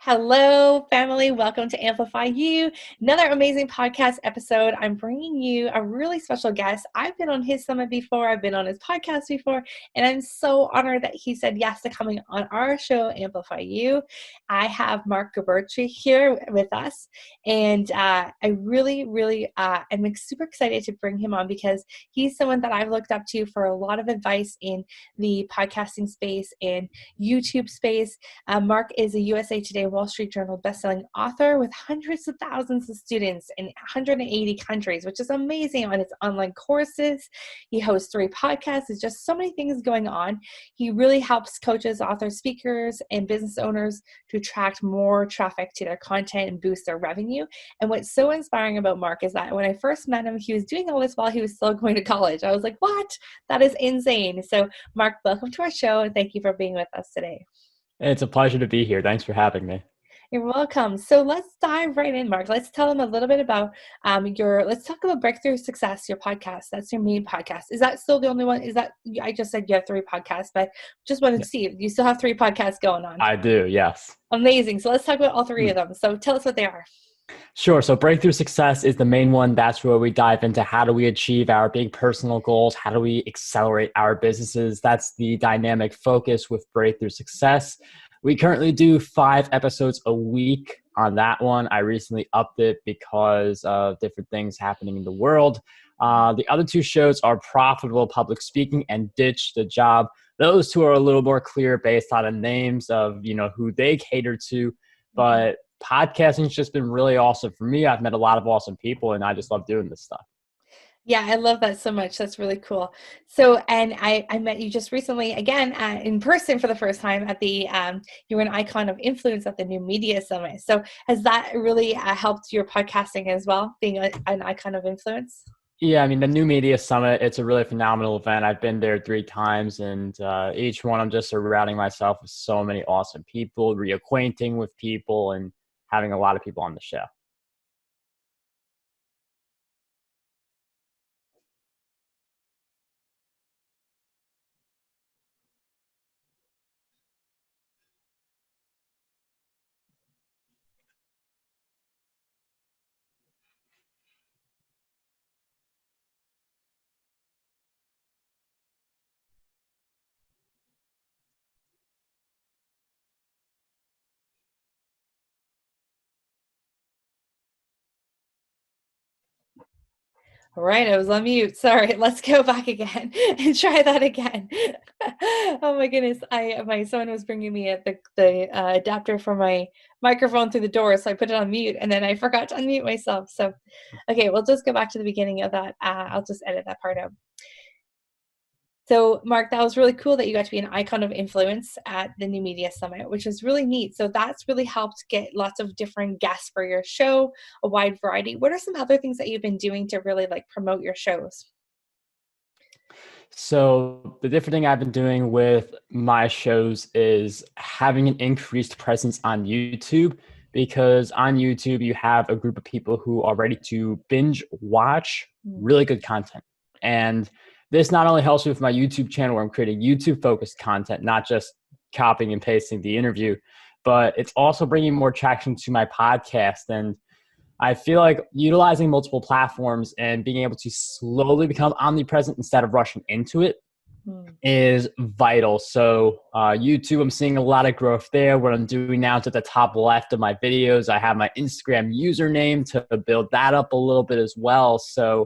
Hello, family. Welcome to Amplify You, another amazing podcast episode. I'm bringing you a really special guest. I've been on his summit before. I've been on his podcast before, and I'm so honored that he said yes to coming on our show, Amplify You. I have Marc Guberti here with us, and I'm super excited to bring him on because he's someone that I've looked up to for a lot of advice in the podcasting space and YouTube space. Marc is a USA Today and Wall Street Journal bestselling author with hundreds of thousands of students in 180 countries, which is amazing on his online courses. He hosts 3 podcasts. There's just so many things going on. He really helps coaches, authors, speakers, and business owners to attract more traffic to their content and boost their revenue. And what's so inspiring about Marc is that when I first met him, he was doing all this while he was still going to college. I was like, what? That is insane. So Marc, welcome to our show, and thank you for being with us today. It's a pleasure to be here. Thanks for having me. You're welcome. So let's dive right in, Marc. Let's tell them a little bit about let's talk about Breakthrough Success, your podcast. That's your main podcast. Is that still the only one? I just said you have 3 podcasts, but just wanted to see if you still have 3 podcasts going on. I do, yes. Amazing. So let's talk about all 3 of them. So tell us what they are. Sure. So Breakthrough Success is the main one. That's where we dive into how do we achieve our big personal goals? How do we accelerate our businesses? That's the dynamic focus with Breakthrough Success. We currently do 5 episodes a week on that one. I recently upped it because of different things happening in the world. The other 2 shows are Profitable Public Speaking and Ditch the Job. Those 2 are a little more clear based on the names of, who they cater to. But podcasting has just been really awesome for me. I've met a lot of awesome people, and I just love doing this stuff. Yeah, I love that so much. That's really cool. So, and I met you just recently, again, in person for the first time at the, you were an icon of influence at the New Media Summit. So has that really helped your podcasting as well, being an icon of influence? Yeah, I mean, the New Media Summit, it's a really phenomenal event. I've been there 3 times, and each one I'm just surrounding myself with so many awesome people, reacquainting with people, and having a lot of people on the show. All right, I was on mute. Sorry. Let's go back again and try that again. Oh my goodness. My son was bringing me the adapter for my microphone through the door, so I put it on mute, and then I forgot to unmute myself. So, okay, we'll just go back to the beginning of that. I'll just edit that part out. So, Marc, that was really cool that you got to be an icon of influence at the New Media Summit, which is really neat. So that's really helped get lots of different guests for your show, a wide variety. What are some other things that you've been doing to really promote your shows? So the different thing I've been doing with my shows is having an increased presence on YouTube, because on YouTube, you have a group of people who are ready to binge watch really good content. And this not only helps me with my YouTube channel where I'm creating YouTube focused content, not just copying and pasting the interview, but it's also bringing more traction to my podcast. And I feel like utilizing multiple platforms and being able to slowly become omnipresent instead of rushing into it is vital. So YouTube, I'm seeing a lot of growth there. What I'm doing now is at the top left of my videos, I have my Instagram username to build that up a little bit as well. So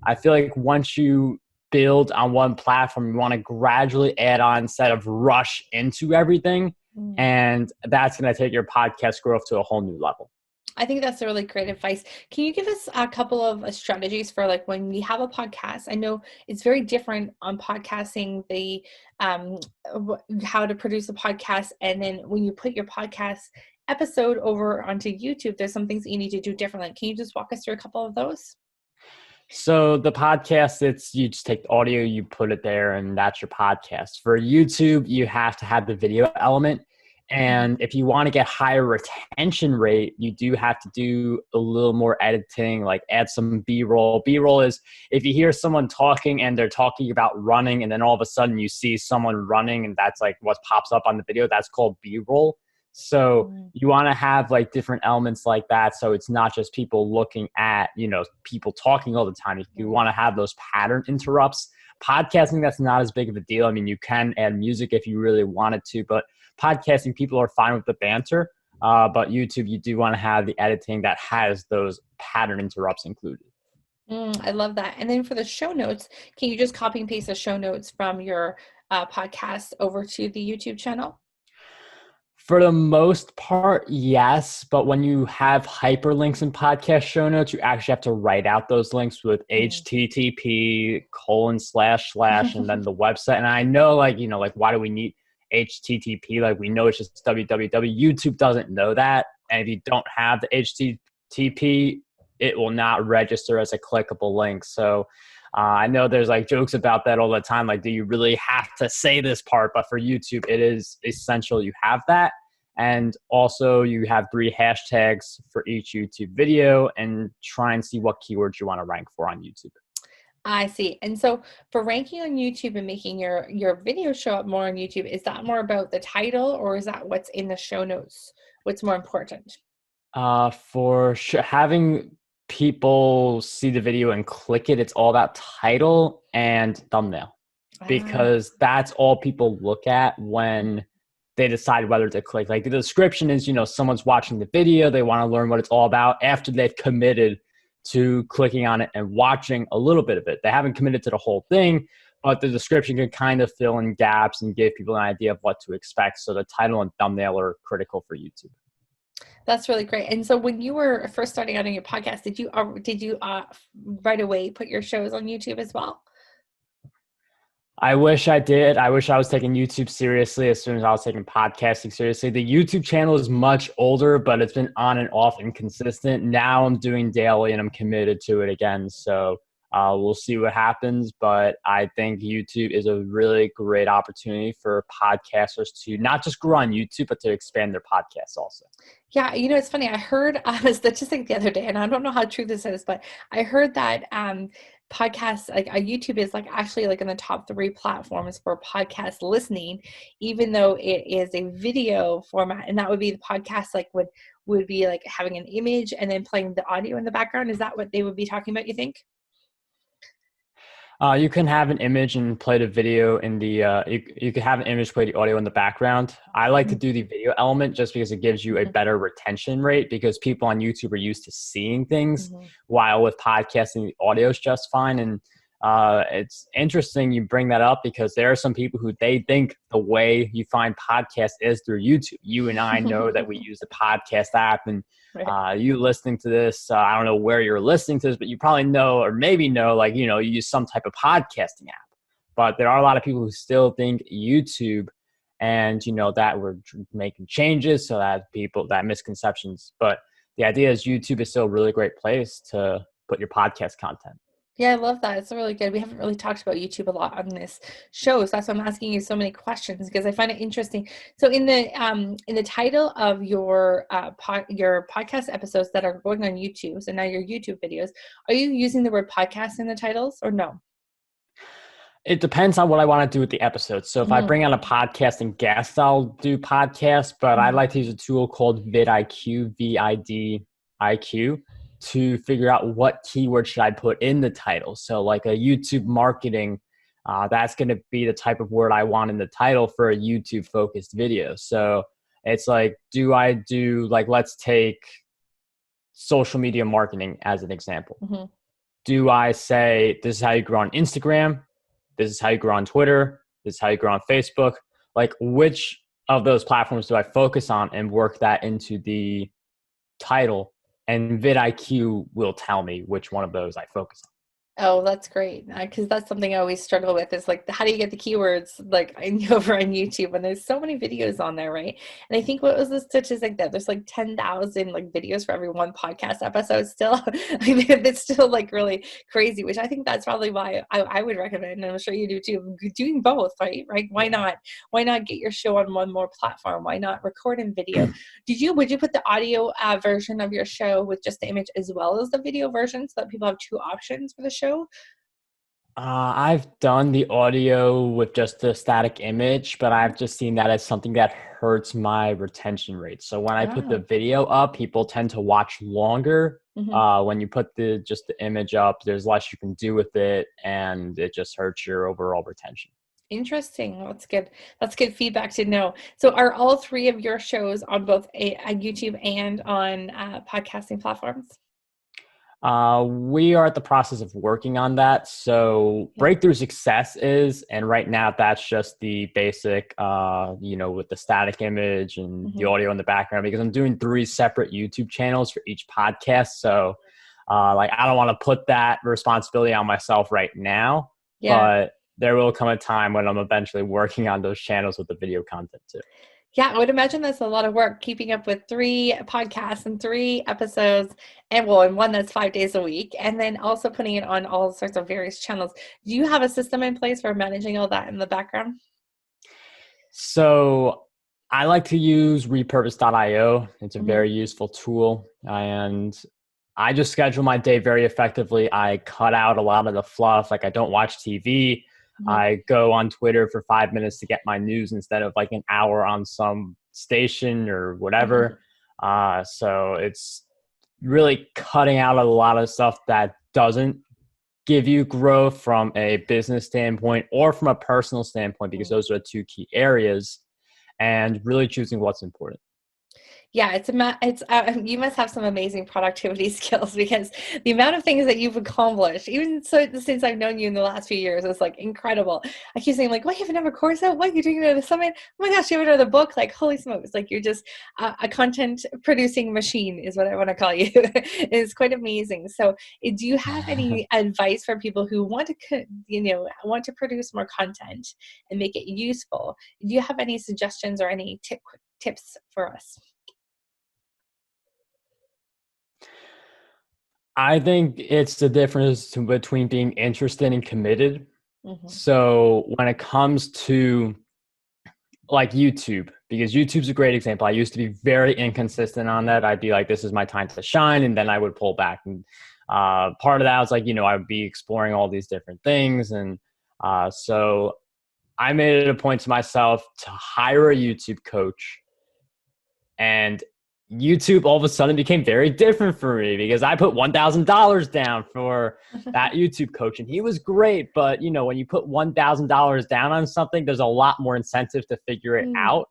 I feel like once you build on one platform, you want to gradually add on instead of rush into everything. And that's going to take your podcast growth to a whole new level. I think that's a really great advice. Can you give us a couple of strategies for when we have a podcast? I know it's very different on podcasting, the how to produce a podcast. And then when you put your podcast episode over onto YouTube, there's some things that you need to do differently. Can you just walk us through a couple of those? So the podcast, you just take the audio, you put it there, and that's your podcast. For YouTube, you have to have the video element. And if you want to get higher retention rate, you do have to do a little more editing, like add some B-roll. B-roll is if you hear someone talking and they're talking about running, and then all of a sudden you see someone running and that's like what pops up on the video, that's called B-roll. So you want to have like different elements like that. So it's not just people looking at, people talking all the time. You want to have those pattern interrupts. Podcasting, that's not as big of a deal. I mean, you can add music if you really wanted to, but podcasting, people are fine with the banter. But YouTube, you do want to have the editing that has those pattern interrupts included. I love that. And then for the show notes, can you just copy and paste the show notes from your podcast over to the YouTube channel? For the most part, yes. But when you have hyperlinks in podcast show notes, you actually have to write out those links with HTTP : and then the website. And I know, why do we need HTTP? Like, we know it's just www. YouTube doesn't know that. And if you don't have the HTTP, it will not register as a clickable link. So I know there's like jokes about that all the time. Like, do you really have to say this part? But for YouTube, it is essential you have that. And also you have 3 hashtags for each YouTube video, and try and see what keywords you want to rank for on YouTube. I see. And so for ranking on YouTube and making your video show up more on YouTube, is that more about the title, or is that what's in the show notes? What's more important? Having people see the video and click it, it's all about title and thumbnail, because that's all people look at when they decide whether to click. Like, the description is, someone's watching the video, they want to learn what it's all about after they've committed to clicking on it and watching a little bit of it. They haven't committed to the whole thing, but the description can kind of fill in gaps and give people an idea of what to expect. So the title and thumbnail are critical for YouTube. That's really great. And so when you were first starting out on your podcast, did you right away put your shows on YouTube as well? I wish I did. I wish I was taking YouTube seriously as soon as I was taking podcasting seriously. The YouTube channel is much older, but it's been on and off and consistent. Now I'm doing daily and I'm committed to it again. So we'll see what happens. But I think YouTube is a really great opportunity for podcasters to not just grow on YouTube, but to expand their podcasts also. Yeah, it's funny. I heard a statistic the other day, and I don't know how true this is, but I heard that podcasts, like YouTube is like actually like in the top 3 platforms for podcast listening, even though it is a video format. And that would be the podcast, like would be like having an image and then playing the audio in the background. Is that what they would be talking about, you think? You can have an image and play the video in the, you can have an image, play the audio in the background. I like to do the video element just because it gives you a better retention rate, because people on YouTube are used to seeing things, while with podcasting, the audio is just fine. And it's interesting you bring that up, because there are some people who they think the way you find podcasts is through YouTube. You and I know that we use the podcast app, and you listening to this, I don't know where you're listening to this, but you probably know, or maybe know, like, you use some type of podcasting app. But there are a lot of people who still think YouTube, and that we're making changes so that that misconceptions. But the idea is YouTube is still a really great place to put your podcast content. Yeah, I love that. It's really good. We haven't really talked about YouTube a lot on this show, so that's why I'm asking you so many questions, because I find it interesting. So in the title of your podcast episodes that are going on YouTube, so now your YouTube videos, are you using the word podcast in the titles or no? It depends on what I want to do with the episode. So if I bring on a podcasting guest, I'll do podcast, but I like to use a tool called vidIQ, VIDIQ, to figure out what keyword should I put in the title. So like a YouTube marketing, that's going to be the type of word I want in the title for a YouTube focused video. So it's like, do I do, like, let's take social media marketing as an example. Do I say, this is how you grow on Instagram, this is how you grow on Twitter, this is how you grow on Facebook? Like, which of those platforms do I focus on and work that into the title? And vidIQ will tell me which one of those I focus on. Oh, that's great. Because that's something I always struggle with, is like, how do you get the keywords like over on YouTube when there's so many videos on there, right? And I think, what was the statistic that there's like 10,000 like videos for every one podcast episode still? It's still like really crazy, which I think that's probably why I would recommend, and I'm sure you do too, doing both, right? Why not? Why not get your show on one more platform? Why not record in video? Would you put the audio version of your show with just the image as well as the video version, so that people have 2 options for the show? I've done the audio with just the static image, but I've just seen that as something that hurts my retention rate. So when I put the Oh. video up, people tend to watch longer. Mhm. When you put just the image up, there's less you can do with it, and it just hurts your overall retention. Interesting. That's good. That's good feedback to know. So, are all three of your shows on both a YouTube and on podcasting platforms? We are at the process of working on that. So Yeah. breakthrough success is, and right now that's just the basic, with the static image and the Hmm. audio in the background, because I'm doing 3 separate YouTube channels for each podcast. So I don't want to put that responsibility on myself right now, Yeah. but there will come a time when I'm eventually working on those channels with the video content too. Yeah, I would imagine that's a lot of work keeping up with three podcasts and three episodes, and one that's 5 days a week, and then also putting it on all sorts of various channels. Do you have a system in place for managing all that in the background? So I like to use repurpose.io. It's a Hmm. very useful tool, and I just schedule my day very effectively. I cut out a lot of the fluff. Like, I don't watch TV. Hmm. I go on Twitter for 5 minutes to get my news instead of like an hour on some station or whatever. So it's really cutting out a lot of stuff that doesn't give you growth from a business standpoint or from a personal standpoint, because those are the 2 key areas, and really choosing what's important. Yeah, it's you must have some amazing productivity skills because the amount of things that you've accomplished, even so since I've known you in the last few years, is like incredible. I keep saying like, "What, you have another course out? What, you're doing another summit? Oh my gosh, you have another book!" Like, holy smokes! Like, you're just a content producing machine, is what I want to call you. It's quite amazing. So, do you have any advice for people who want to, want to produce more content and make it useful? Do you have any suggestions or any tips for us? I think it's the difference between being interested and committed. Mhm. So when it comes to like YouTube, because YouTube's a great example. I used to be very inconsistent on that. I'd be like, this is my time to shine. And then I would pull back. And part of that was like, I would be exploring all these different things. And so I made it a point to myself to hire a YouTube coach, and YouTube all of a sudden became very different for me because I put $1,000 down for that YouTube coach, and he was great. But when you put $1,000 down on something, there's a lot more incentive to figure it Mm, out.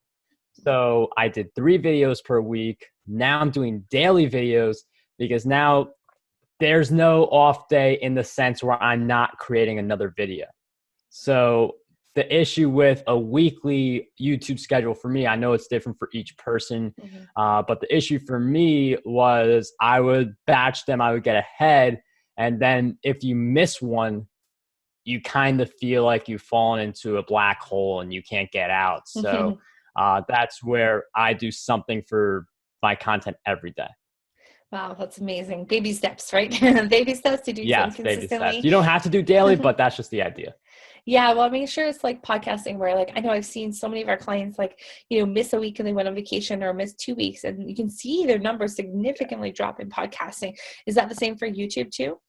So I did 3 videos per week. Now I'm doing daily videos because now there's no off day in the sense where I'm not creating another video. So the issue with a weekly YouTube schedule for me, I know it's different for each person, mhm, but the issue for me was I would batch them, I would get ahead, and then if you miss one, you kind of feel like you've fallen into a black hole and you can't get out. So mhm. that's where I do something for my content every day. Wow, that's amazing. Baby steps, right? Baby steps to do something Yes, baby steps. consistently. You don't have to do daily, but that's just the idea. Yeah, well, make sure it's like podcasting where like I know I've seen so many of our clients like, miss a week and they went on vacation or miss 2 weeks and you can see their numbers significantly drop in podcasting. Is that the same for YouTube too?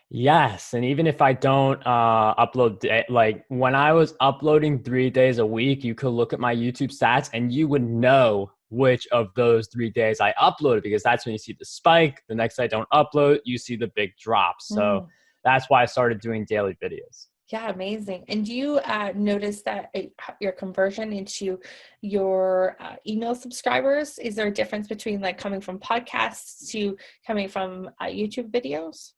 Yes, and even if I don't upload, like when I was uploading 3 days a week, you could look at my YouTube stats and you would know which of those 3 days I uploaded, because that's when you see the spike. The next I don't upload, you see the big drop. So Mm. that's why I started doing daily videos. Yeah, amazing. And do you notice that your conversion into your email subscribers, is there a difference between like coming from podcasts to coming from YouTube videos?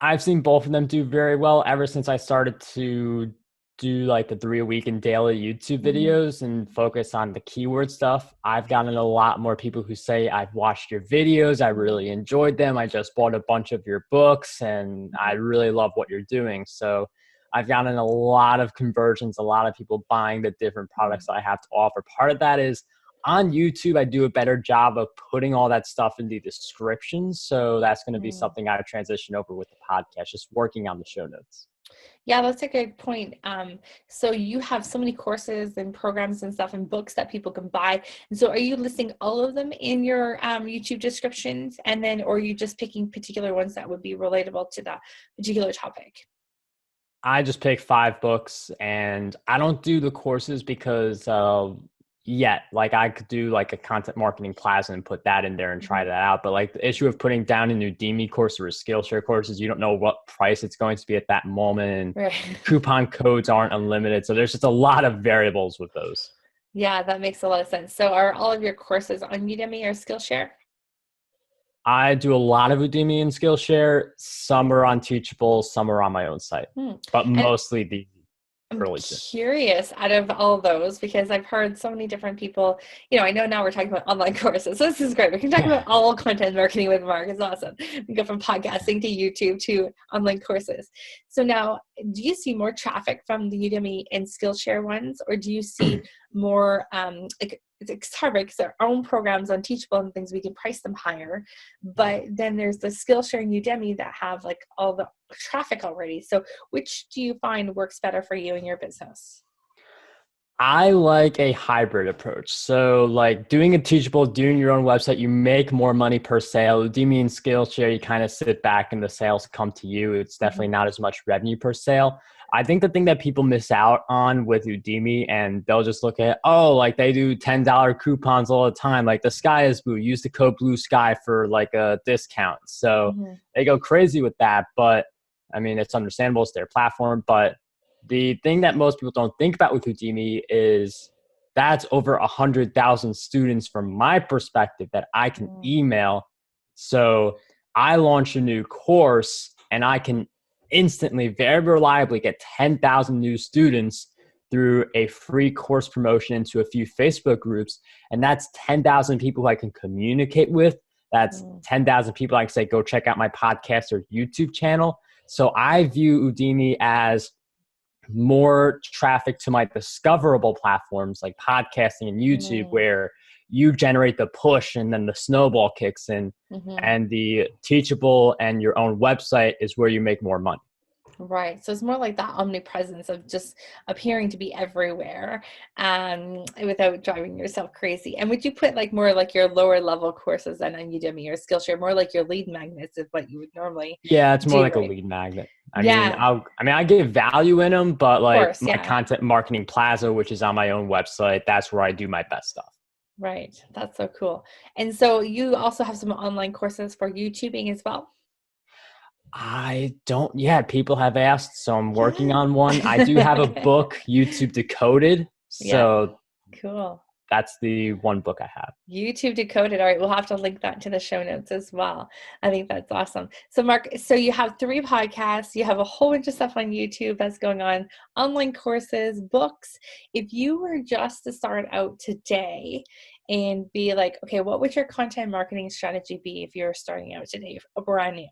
I've seen both of them do very well ever since I started to do like the 3 a week and daily YouTube Hmm. videos and focus on the keyword stuff. I've gotten a lot more people who say, I've watched your videos, I Hmm. really enjoyed them. I just bought a bunch of your books and I Hmm. really love what you're doing. So I've gotten a lot of conversions, a lot of people buying the different products that I have to offer. Part of that is on YouTube, I do a better job of putting all that stuff in the description. So that's going to be Hmm. something I transition over with the podcast, just working on the show notes. Yeah, that's a good point. So you have so many courses and programs and stuff and books that people can buy. And so are you listing all of them in your YouTube descriptions, and then, or are you just picking particular ones that would be relatable to that particular topic? I just pick 5 books, and I don't do the courses because yet, like I could do like a content marketing class and put that in there and try Mhm. that out. But like the issue of putting down a Udemy course or a Skillshare course is you don't know what price it's going to be at that moment, and Right. coupon codes aren't unlimited. So there's just a lot of variables with those. Yeah, that makes a lot of sense. So are all of your courses on Udemy or Skillshare? I do a lot of Udemy and Skillshare. Some are on Teachable, some are on my own site, Hmm. but And mostly the I'm early two. curious out of all those, because I've heard so many different people, I know now we're talking about online courses. So this is great. We can talk about all content marketing with Marc. It's awesome. We go from podcasting to YouTube to online courses. So now, do you see more traffic from the Udemy and Skillshare ones, or do you see more, like, it's hard, right? Because our own programs on Teachable and things, we can price them higher. But then there's the Skillshare and Udemy that have like all the traffic already. So which do you find works better for you in your business? I like a hybrid approach. So, like doing a Teachable, doing your own website, you make more money per sale. Udemy and Skillshare, you kind of sit back and the sales come to you. It's definitely Mhm. not as much revenue per sale. I think the thing that people miss out on with Udemy, and they'll just look at, oh, like they do $10 coupons all the time. Like the sky is blue. Use the code Blue Sky for like a discount. So Mhm. they go crazy with that. But I mean, it's understandable. It's their platform. But the thing that most people don't think about with Udemy is that's over 100,000 students from my perspective that I can Mm. email. So I launch a new course and I can instantly, very reliably get 10,000 new students through a free course promotion into a few Facebook groups. And that's 10,000 people who I can communicate with. That's Mm. 10,000 people I can say, go check out my podcast or YouTube channel. So I view Udemy as more traffic to my discoverable platforms like podcasting and YouTube, Mm. where you generate the push and then the snowball kicks in, Mhm. and the Teachable and your own website is where you make more money. Right. So it's more like that omnipresence of just appearing to be everywhere, without driving yourself crazy. And would you put like more like your lower level courses then on Udemy or Skillshare, more like your lead magnets of what you would normally Yeah, it's more do, like a right? lead magnet. Yeah, I give value in them, but of like course. my Yeah. content marketing plaza, which is on my own website, that's where I do my best stuff. Right. That's so cool. And so you also have some online courses for YouTubing as well? I don't yet. People have asked, so I'm working on one. I do have a Yeah. book, YouTube Decoded. Yeah. So Cool. that's the one book I have. YouTube Decoded. All right, we'll have to link that to the show notes as well. I think that's awesome. So, Marc, so you have 3 podcasts, you have a whole bunch of stuff on YouTube that's going on, online courses, books. If you were just to start out today and be like, okay, what would your content marketing strategy be if you're starting out today, brand new?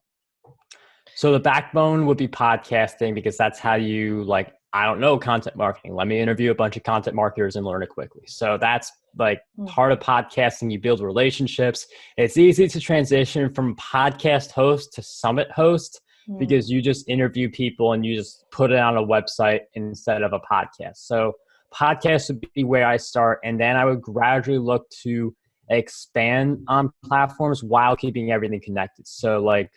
So the backbone would be podcasting because that's how you like, I don't know, content marketing. Let me interview a bunch of content marketers and learn it quickly. So that's like Mm. part of podcasting. You build relationships. It's easy to transition from podcast host to summit host Mm. because you just interview people and you just put it on a website instead of a podcast. So podcast would be where I start. And then I would gradually look to expand on platforms while keeping everything connected. So like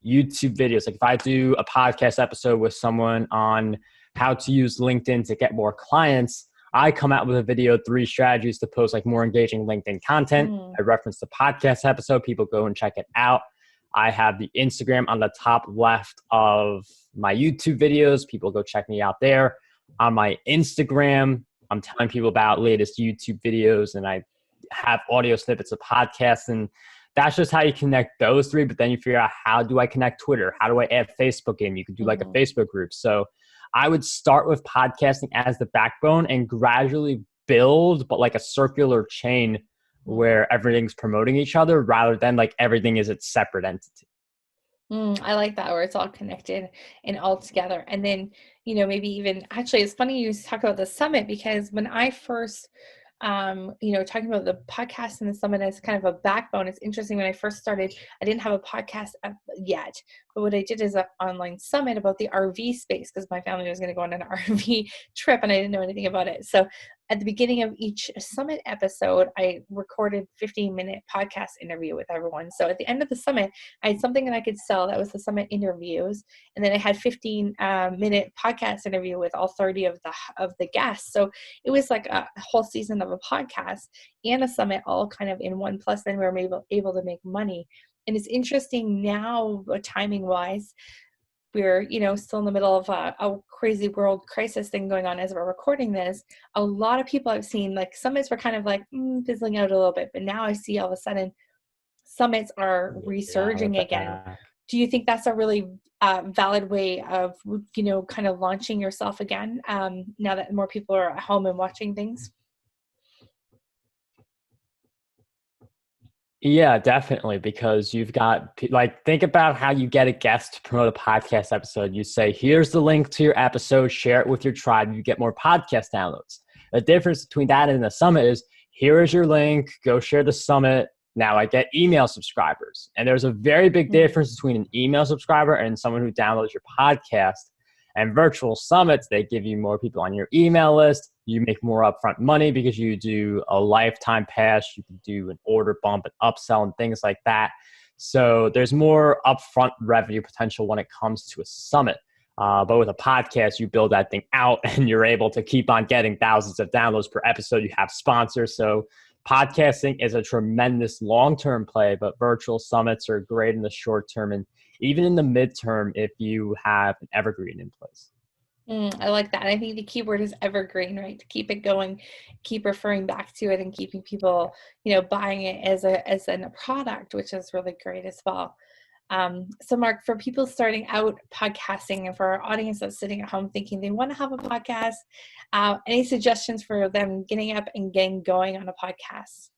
YouTube videos. Like if I do a podcast episode with someone on how to use LinkedIn to get more clients, I come out with a video, 3 strategies to post like more engaging LinkedIn content. Mm. I reference the podcast episode. People go and check it out. I have the Instagram on the top left of my YouTube videos. People go check me out there. On my Instagram, I'm telling people about latest YouTube videos, and I have audio snippets of podcasts, and that's just how you connect those 3. But then you figure out, how do I connect Twitter? How do I add Facebook in? You could do like a Mhm. Facebook group. So I would start with podcasting as the backbone and gradually build, but like a circular chain Mm. where everything's promoting each other rather than like everything is its separate entity. I like that, where it's all connected and all together. And then, maybe even actually, it's funny you talk about the summit, because when I first talking about the podcast and the summit as kind of a backbone. It's interesting. When I first started, I didn't have a podcast yet, but what I did is an online summit about the RV space, because my family was going to go on an RV trip and I didn't know anything about it. So at the beginning of each summit episode, I recorded 15-minute podcast interview with everyone. So at the end of the summit, I had something that I could sell. That was the summit interviews. And then I had 15-minute podcast interview with all 30 of the guests. So it was like a whole season of a podcast and a summit all kind of in one. Plus then we were able to make money. And it's interesting now, timing wise, we're, still in the middle of a crazy world crisis thing going on as we're recording this. A lot of people I've seen, like summits were kind of like fizzling out a little bit, but now I see all of a sudden summits are resurging again. Do you think that's a really valid way of, kind of launching yourself again now that more people are at home and watching things? Yeah, definitely. Because you've got, think about how you get a guest to promote a podcast episode. You say, here's the link to your episode, share it with your tribe, you get more podcast downloads. The difference between that and the summit is, here is your link, go share the summit. Now I get email subscribers. And there's a very big difference between an email subscriber and someone who downloads your podcast. And virtual summits, they give you more people on your email list. You make more upfront money because you do a lifetime pass. You can do an order bump, an upsell, and things like that. So there's more upfront revenue potential when it comes to a summit. But with a podcast, you build that thing out and you're able to keep on getting thousands of downloads per episode. You have sponsors. So podcasting is a tremendous long-term play, but virtual summits are great in the short term and even in the midterm if you have an evergreen in place. I like that. I think the keyword is evergreen, right? To keep it going, keep referring back to it and keeping people, buying it as a product, which is really great as well. So Marc, for people starting out podcasting and for our audience that's sitting at home thinking they want to have a podcast, any suggestions for them getting up and getting going on a podcast?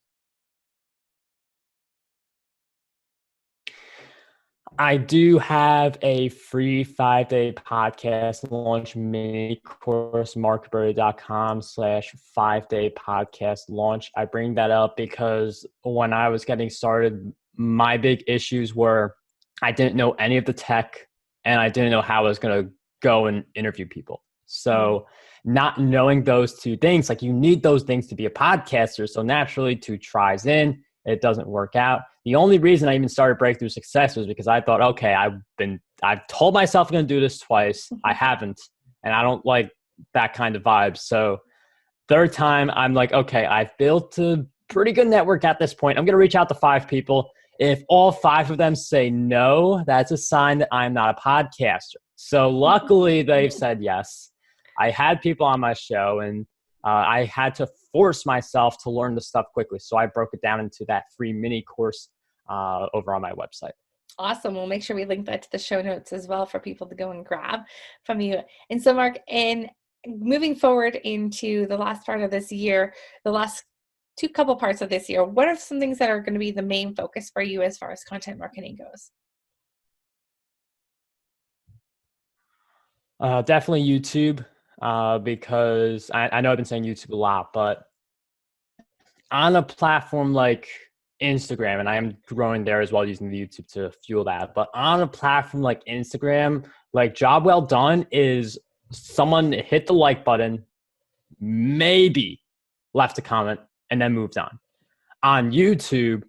I do have a free 5-day podcast launch mini course, marcguberti.com/5-day podcast launch. I bring that up because when I was getting started, my big issues were I didn't know any of the tech and I didn't know how I was going to go and interview people. So not knowing those two things, like you need those things to be a podcaster. So naturally 2 tries in, it doesn't work out. The only reason I even started Breakthrough Success was because I thought, okay, I've told myself I'm going to do this twice. I haven't, and I don't like that kind of vibe. So 3rd time, I'm like, okay, I've built a pretty good network at this point. I'm going to reach out to 5 people. If all 5 of them say no, that's a sign that I'm not a podcaster. So luckily, they've said yes. I had people on my show, and I had to force myself to learn the stuff quickly. So I broke it down into that free mini course over on my website. Awesome. We'll make sure we link that to the show notes as well for people to go and grab from you. And so Marc, in moving forward into the last part of this year, the last couple parts of this year, what are some things that are going to be the main focus for you as far as content marketing goes? Definitely YouTube. Because I know I've been saying YouTube a lot, but on a platform like Instagram, and I am growing there as well using the YouTube to fuel that, but on a platform like Instagram, like job well done is someone hit the like button, maybe left a comment, and then moved on. On YouTube,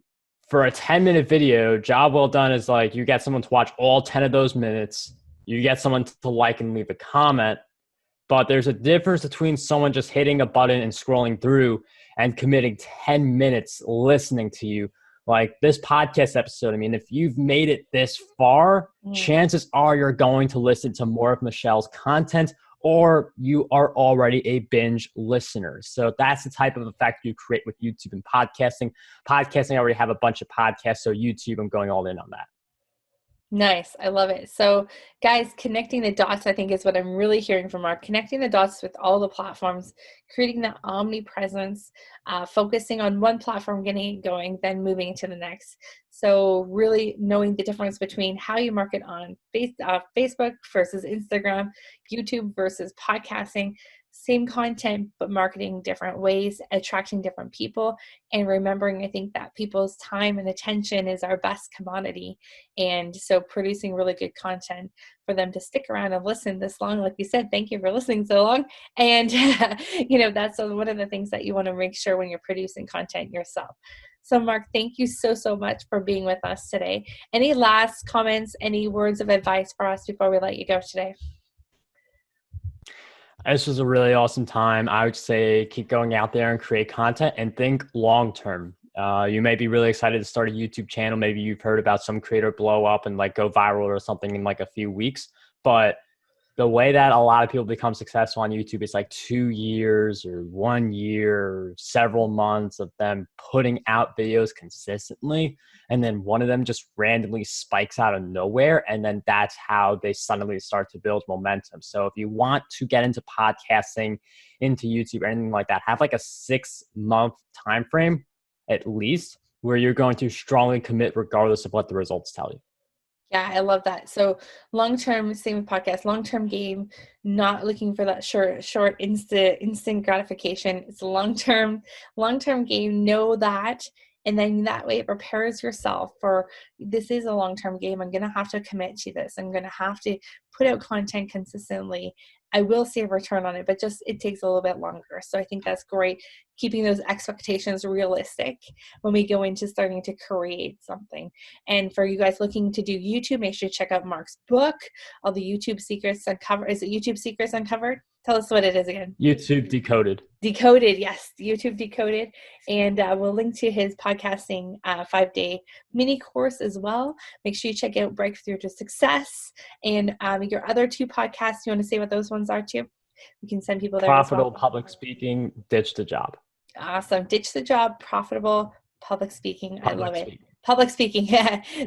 for a 10-minute video, job well done is like you get someone to watch all 10 of those minutes, you get someone to like and leave a comment. But there's a difference between someone just hitting a button and scrolling through and committing 10 minutes listening to you. Like this podcast episode, I mean, if you've made it this far, chances are you're going to listen to more of Michelle's content, or you are already a binge listener. So that's the type of effect you create with YouTube and podcasting. Podcasting, I already have a bunch of podcasts, so YouTube, I'm going all in on that. Nice. I love it. So guys, connecting the dots, I think, is what I'm really hearing from Marc. Connecting the dots with all the platforms, creating that omnipresence, focusing on one platform, getting it going, then moving to the next. So really knowing the difference between how you market on Facebook versus Instagram, YouTube versus podcasting, same content, but marketing different ways, attracting different people, and remembering, I think, that people's time and attention is our best commodity. And so producing really good content for them to stick around and listen this long, like you said, thank you for listening so long. And, that's one of the things that you want to make sure when you're producing content yourself. So Marc, thank you so, so much for being with us today. Any last comments, any words of advice for us before we let you go today? This was a really awesome time. I would say keep going out there and create content and think long term. You may be really excited to start a YouTube channel. Maybe you've heard about some creator blow up and like go viral or something in like a few weeks. But the way that a lot of people become successful on YouTube is like 2 years or 1 year, or several months of them putting out videos consistently. And then one of them just randomly spikes out of nowhere. And then that's how they suddenly start to build momentum. So if you want to get into podcasting, into YouTube, or anything like that, have like a 6-month time frame at least where you're going to strongly commit regardless of what the results tell you. Yeah, I love that. So long-term, same with podcast, long-term game, not looking for that short, instant gratification. It's a long-term game. Know that. And then that way it prepares yourself for, this is a long-term game. I'm going to have to commit to this. I'm going to have to put out content consistently. I will see a return on it, but just it takes a little bit longer. So I think that's great. Keeping those expectations realistic when we go into starting to create something. And for you guys looking to do YouTube, make sure to check out Marc's book, all the YouTube Secrets Uncovered. Is it YouTube Secrets Uncovered? Tell us what it is again. YouTube Decoded. Decoded, yes. YouTube Decoded. And we'll link to his podcasting 5-day mini course as well. Make sure you check out Breakthrough to Success and your other 2 podcasts. You want to say what those ones are too? We can send people there. Profitable as well. Public Speaking, Ditch the Job. Awesome. Ditch the Job, Profitable Public Speaking. I love it. Speaking. Public speaking.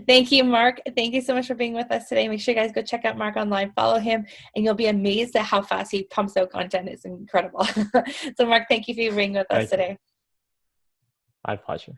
Thank you, Marc. Thank you so much for being with us today. Make sure you guys go check out Marc online, follow him, and you'll be amazed at how fast he pumps out content. It's incredible. So Marc, thank you for being with us today. My pleasure.